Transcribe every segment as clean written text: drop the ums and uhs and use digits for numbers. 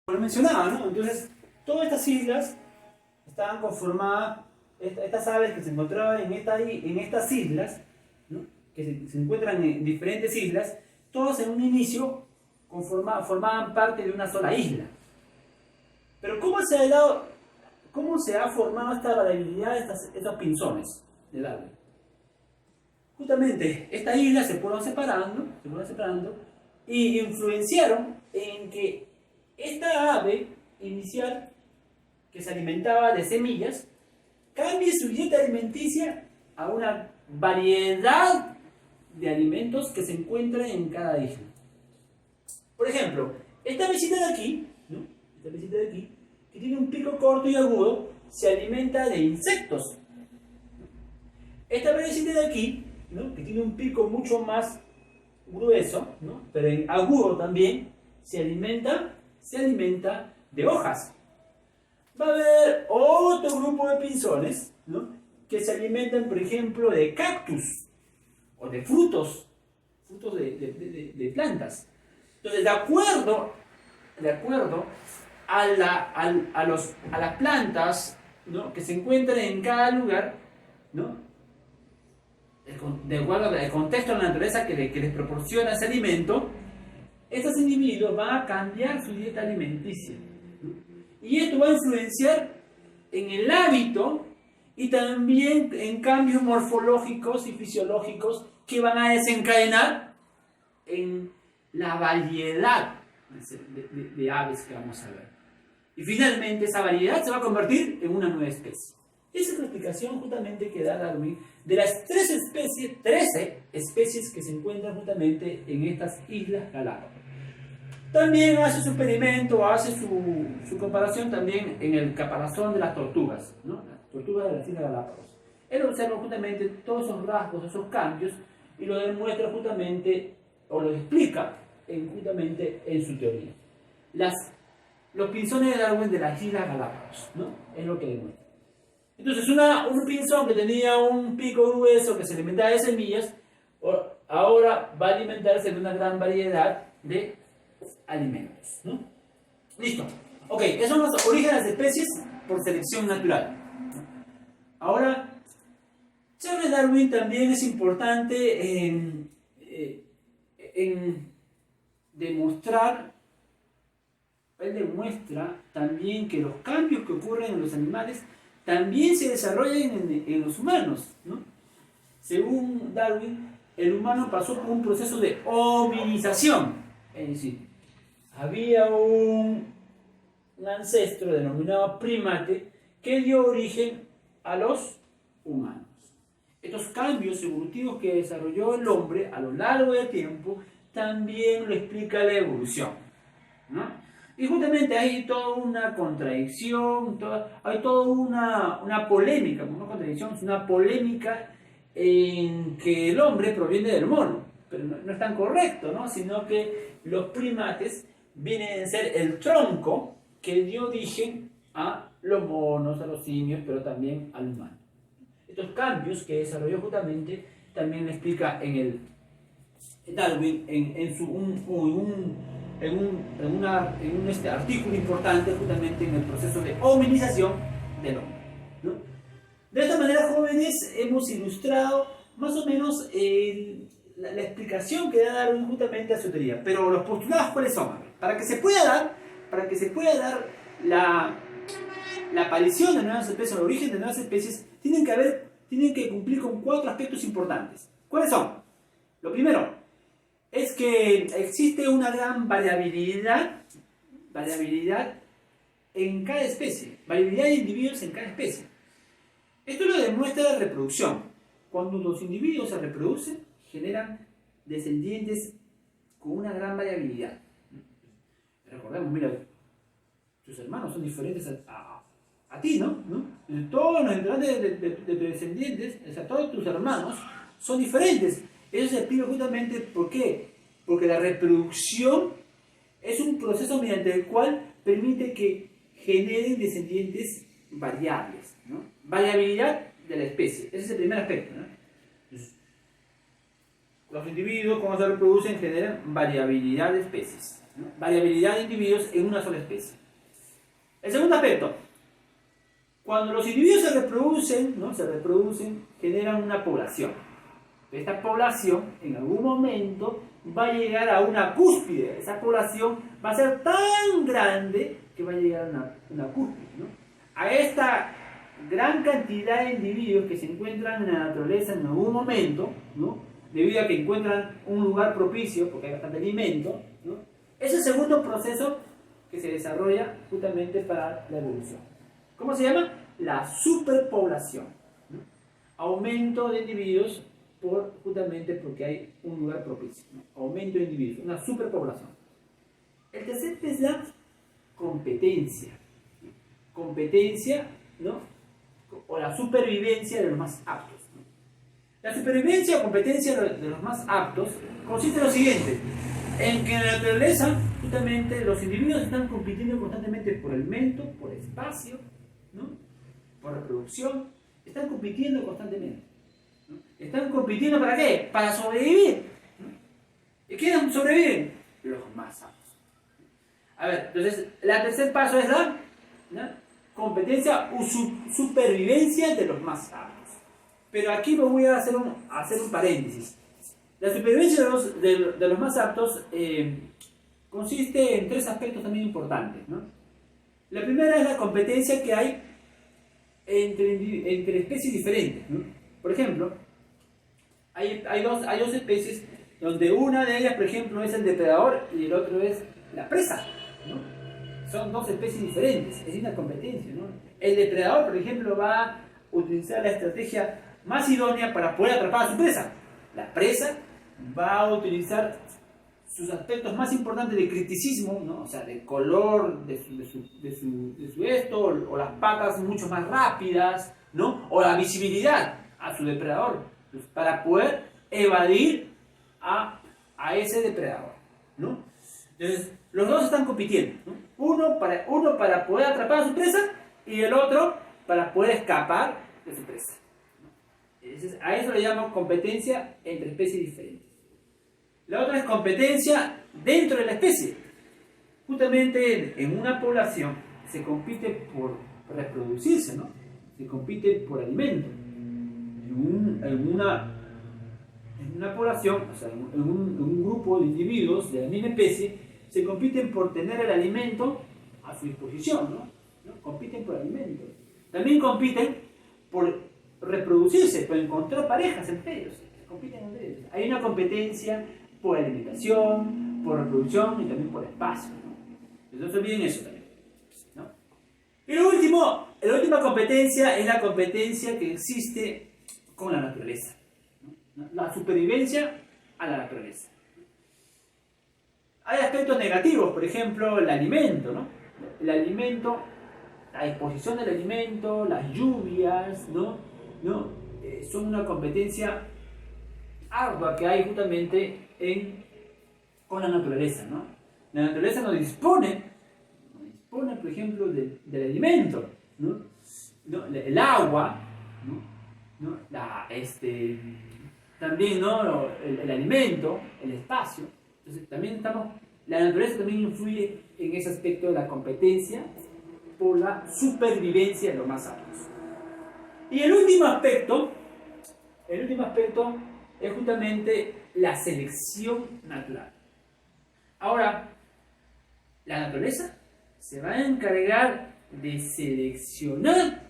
Como mencionaba, ¿no? Entonces, todas estas islas estaban conformadas, estas aves que se encontraban en estas islas, ¿no? Que se encuentran en diferentes islas, todas en un inicio formaban parte de una sola isla. Pero ¿cómo se ha formado esta variabilidad de estos pinzones de Darwin? Justamente, estas islas se fueron separando y influenciaron en que esta ave inicial, que se alimentaba de semillas, cambie su dieta alimenticia a una variedad de alimentos que se encuentran en cada isla. Por ejemplo, esta avecita de aquí, ¿no? Esta avecita de aquí, que tiene un pico corto y agudo, se alimenta de insectos. Esta avecita de aquí, ¿no? Que tiene un pico mucho más grueso, ¿no? Pero agudo también, se alimenta de hojas. Va a haber otro grupo de pinzones, ¿no? Que se alimentan, por ejemplo, de cactus o de frutos de plantas. Entonces, de acuerdo a las plantas, ¿no? Que se encuentran en cada lugar, ¿no? De acuerdo al contexto de la naturaleza que les proporciona ese alimento, estos individuos van a cambiar su dieta alimenticia. Y esto va a influenciar en el hábito y también en cambios morfológicos y fisiológicos que van a desencadenar en la variedad de aves que vamos a ver. Y finalmente esa variedad se va a convertir en una nueva especie. Esa es la explicación justamente que da Darwin de las 13 especies que se encuentran justamente en estas Islas Galápagos. También hace su experimento, hace su comparación también en el caparazón de las tortugas, ¿no? Las tortugas de las Islas Galápagos. Él observa justamente todos esos rasgos, esos cambios, y lo demuestra justamente, o lo explica justamente en su teoría. Los pinzones de Darwin de las Islas Galápagos, ¿no? Es lo que demuestra. Entonces, un pinzón que tenía un pico grueso que se alimentaba de semillas, ahora va a alimentarse de una gran variedad de alimentos, ¿no? Listo. Ok, esos son los orígenes de las especies por selección natural. Ahora, Charles Darwin también es importante en demostrar, él demuestra también que los cambios que ocurren en los animales también se desarrollan en los humanos, ¿no? Según Darwin, el humano pasó por un proceso de hominización, es decir, había un ancestro denominado primate que dio origen a los humanos. Estos cambios evolutivos que desarrolló el hombre a lo largo del tiempo también lo explica la evolución, ¿no? Y justamente hay toda una contradicción, hay toda una polémica, no una contradicción, es una polémica en que el hombre proviene del mono, pero no es tan correcto, ¿no? Sino que los primates vienen a ser el tronco que dio origen a los monos, a los simios, pero también al humano. Estos cambios que desarrolló justamente también le explica en el Darwin en un artículo importante justamente en el proceso de hominización del hombre, ¿no? De esta manera, jóvenes, hemos ilustrado más o menos la explicación que da Darwin justamente a su teoría. Pero los postulados, ¿cuáles son? Para que se pueda dar la aparición de nuevas especies, el origen de nuevas especies, tienen que cumplir con 4 aspectos importantes. ¿Cuáles son? Lo primero es que existe una gran variabilidad en cada especie, variabilidad de individuos en cada especie. Esto lo demuestra la reproducción. Cuando los individuos se reproducen, generan descendientes con una gran variabilidad. Recordemos, mira, tus hermanos son diferentes a ti, ¿no? Todos los integrantes de tus descendientes, o sea, todos tus hermanos, son diferentes. Eso se explica justamente ¿por qué? Porque la reproducción es un proceso mediante el cual permite que generen descendientes variables, ¿no? Variabilidad de la especie, ese es el primer aspecto, ¿no? Entonces, los individuos, cuando se reproducen, generan variabilidad de especies. ¿no? Variabilidad de individuos en una sola especie. El segundo aspecto, cuando los individuos se reproducen, ¿no? Generan una población. Esta población en algún momento va a llegar a una cúspide. Esa población va a ser tan grande que va a llegar a una cúspide, ¿no? A esta gran cantidad de individuos que se encuentran en la naturaleza en algún momento, ¿no? Debido a que encuentran un lugar propicio, porque hay bastante alimento, ¿no? Es el segundo proceso que se desarrolla justamente para la evolución. ¿Cómo se llama? La superpoblación, ¿no? Aumento de individuos justamente porque hay un lugar propicio, ¿no? Aumento de individuos, una superpoblación. El tercer es la competencia. Competencia, ¿no? O la supervivencia de los más aptos, ¿no? La supervivencia o competencia de los más aptos consiste en lo siguiente, en que en la naturaleza justamente los individuos están compitiendo constantemente por alimento, por espacio, ¿no? Por reproducción, están compitiendo constantemente, ¿no? ¿Están compitiendo para qué? Para sobrevivir, ¿no? ¿Y quiénes sobreviven? Los más aptos. A ver, entonces, el tercer paso es la, ¿no? Competencia o supervivencia de los más aptos. Pero aquí me voy a hacer un paréntesis. La supervivencia de los más aptos consiste en tres aspectos también importantes, ¿no? La primera es la competencia que hay entre especies diferentes, ¿no? Por ejemplo, hay dos especies donde una de ellas, por ejemplo, es el depredador y el otro es la presa, ¿no? Son dos especies diferentes, es una competencia, ¿no? El depredador, por ejemplo, va a utilizar la estrategia más idónea para poder atrapar a su presa. La presa va a utilizar sus aspectos más importantes de criticismo, ¿no? O sea, del color de su esto, o las patas mucho más rápidas, ¿no? O la visibilidad a su depredador, pues, para poder evadir a ese depredador, ¿no? Entonces, los dos están compitiendo, ¿no? Uno para poder atrapar a su presa y el otro para poder escapar de su presa. Entonces, a eso le llamo competencia entre especies diferentes. La otra es competencia dentro de la especie. Justamente en una población se compite por reproducirse, ¿no? Se compite por alimento. En una población, o sea, en un grupo de individuos de la misma especie, se compiten por tener el alimento a su disposición, ¿no? Compiten por alimento. También compiten por reproducirse, por encontrar parejas entre ellos. Compiten entre ellos. Hay una competencia por alimentación, por reproducción y también por espacio, ¿no? Entonces no se olviden eso también, ¿no? Y la última competencia es la competencia que existe con la naturaleza, ¿no? La supervivencia a la naturaleza. Hay aspectos negativos, por ejemplo, el alimento, ¿no? El alimento, la disposición del alimento, las lluvias, ¿no? Son una competencia ardua que hay justamente con la naturaleza, ¿no? La naturaleza nos dispone, por ejemplo, del alimento, ¿no? El agua, ¿no? También, ¿no? El alimento, el espacio. Entonces, la naturaleza también influye en ese aspecto de la competencia por la supervivencia de los más aptos. Y el último aspecto es justamente la selección natural. Ahora, la naturaleza se va a encargar de seleccionar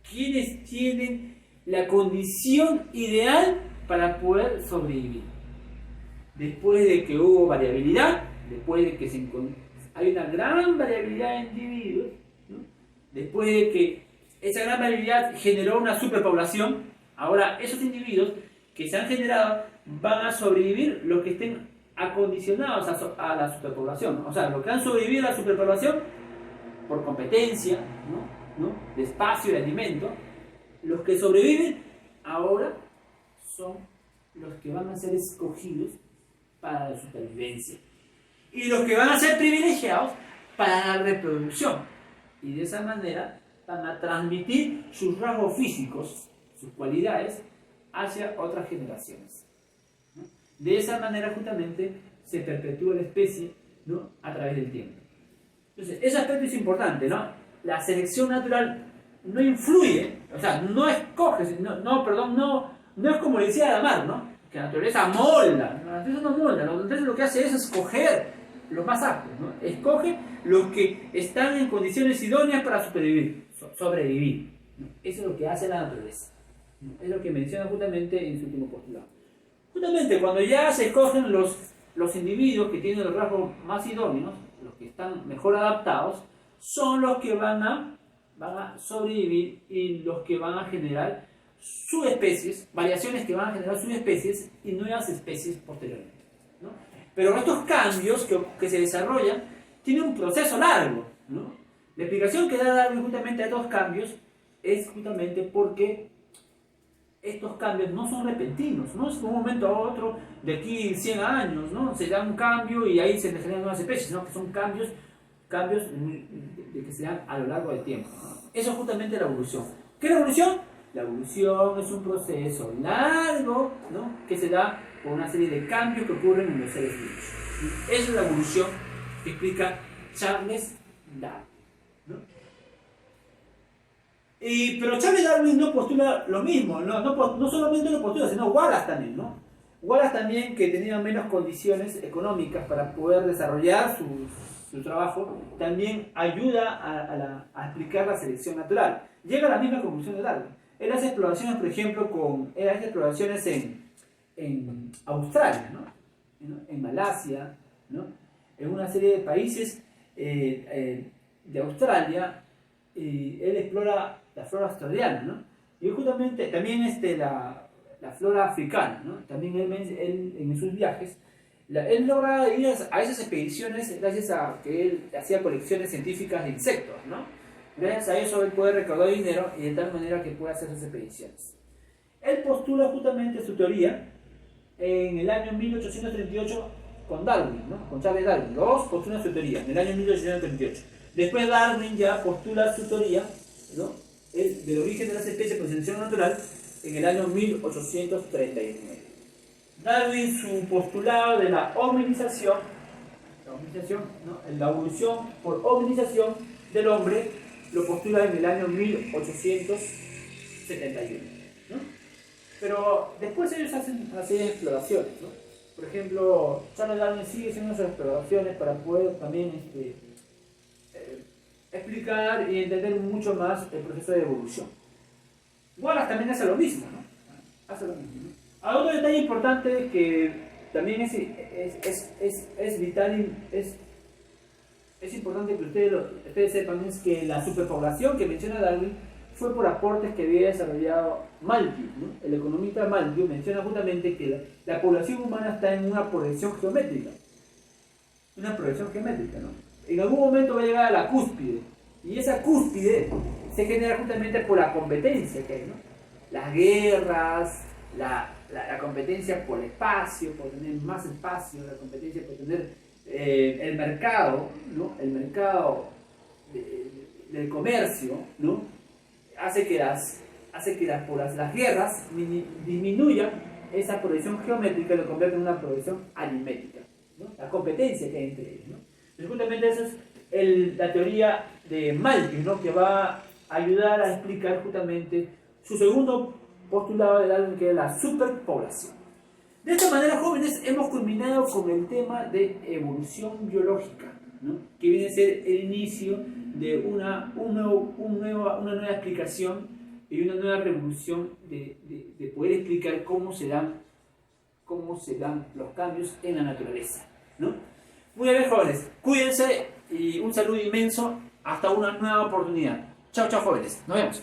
quienes tienen la condición ideal para poder sobrevivir. Después de que hubo variabilidad, después de que hay una gran variabilidad de individuos, ¿no? Después de que esa gran variabilidad generó una superpoblación, ahora esos individuos que se han generado van a sobrevivir los que estén acondicionados a la superpoblación. O sea, los que han sobrevivido a la superpoblación por competencia, ¿no? De espacio y de alimento, los que sobreviven ahora son los que van a ser escogidos para la supervivencia y los que van a ser privilegiados para la reproducción, y de esa manera van a transmitir sus rasgos físicos, sus cualidades, hacia otras generaciones, ¿no? De esa manera justamente se perpetúa la especie ¿no? A través del tiempo. Entonces, ese aspecto es importante, ¿no? La selección natural no influye, o sea, no escoge, no es como le decía Adamar, ¿no? Que la naturaleza molda, la naturaleza no molda, la naturaleza lo que hace es escoger los más aptos, ¿no? Escoge los que están en condiciones idóneas para sobrevivir. ¿No? Eso es lo que hace la naturaleza, ¿no? Es lo que menciona justamente en su último postulado. Justamente cuando ya se escogen los individuos que tienen los rasgos más idóneos, los que están mejor adaptados, son los que van a sobrevivir y los que van a generar subespecies, variaciones que van a generar subespecies y nuevas especies posteriormente, ¿no? Pero estos cambios que se desarrollan tienen un proceso largo, ¿no? La explicación que da Darwin justamente a estos cambios es justamente porque estos cambios no son repentinos, no es de un momento a otro, de aquí 100 años, ¿no? Se da un cambio y ahí se generan nuevas especies, ¿no? Que son cambios que se dan a lo largo del tiempo, ¿no? Eso es justamente la evolución. ¿Qué es la evolución? La evolución es un proceso largo, ¿no? Que se da por una serie de cambios que ocurren en los seres vivos. Esa es la evolución que explica Charles Darwin, ¿no? Pero Charles Darwin no postula lo mismo, no solamente lo postula, sino Wallace también, ¿no? Wallace también, que tenía menos condiciones económicas para poder desarrollar su trabajo, también ayuda a explicar la selección natural. Llega a la misma conclusión de Darwin. Él hace exploraciones, por ejemplo, en Australia, ¿no? En Malasia, ¿no? En una serie de países de Australia, y él explora la flora australiana, ¿no? Y justamente también la flora africana, ¿no? También él en sus viajes, él logra ir a esas expediciones gracias a que él hacía colecciones científicas de insectos, ¿no? Gracias a eso él puede recaudar dinero y de tal manera que puede hacer sus expediciones. Él postula justamente su teoría en el año 1838 con Darwin, ¿no? Con Charles Darwin. Los dos postulan su teoría en el año 1838. Después Darwin ya postula su teoría, ¿no? Del origen de las especies por selección natural en el año 1839. Darwin, su postulado de la hominización, ¿no? La evolución por hominización del hombre, lo postula en el año 1871, ¿no? Pero después ellos hacen una serie de exploraciones, ¿no? Por ejemplo, Charles Darwin sigue haciendo esas exploraciones para poder también explicar y entender mucho más el proceso de evolución. Wallace también hace lo mismo, ¿no? Hace lo mismo, ¿no? Otro detalle importante que también es vital y es importante que ustedes sepan es que la superpoblación que menciona Darwin fue por aportes que había desarrollado Malthus, ¿no? El economista Malthus menciona justamente que la población humana está en una progresión geométrica. Una progresión geométrica, ¿no? En algún momento va a llegar a la cúspide, y esa cúspide se genera justamente por la competencia que hay, ¿no? Las guerras, la competencia por espacio, por tener más espacio, la competencia por tener el mercado, ¿no? El mercado del comercio, ¿no? Hace que las guerras disminuyan esa progresión geométrica y lo convierte en una progresión aritmética, ¿no? La competencia que hay entre ellos, ¿no? Entonces, justamente esa es la teoría de Malthus, ¿no? Que va a ayudar a explicar justamente su segundo postulado de Darwin, que es la superpoblación. De esta manera, jóvenes, hemos culminado con el tema de evolución biológica, ¿no? Que viene a ser el inicio de una nueva explicación y una nueva revolución de poder explicar cómo se dan los cambios en la naturaleza, ¿no? Muy bien, jóvenes, cuídense y un saludo inmenso hasta una nueva oportunidad. Chao, chao, jóvenes, nos vemos.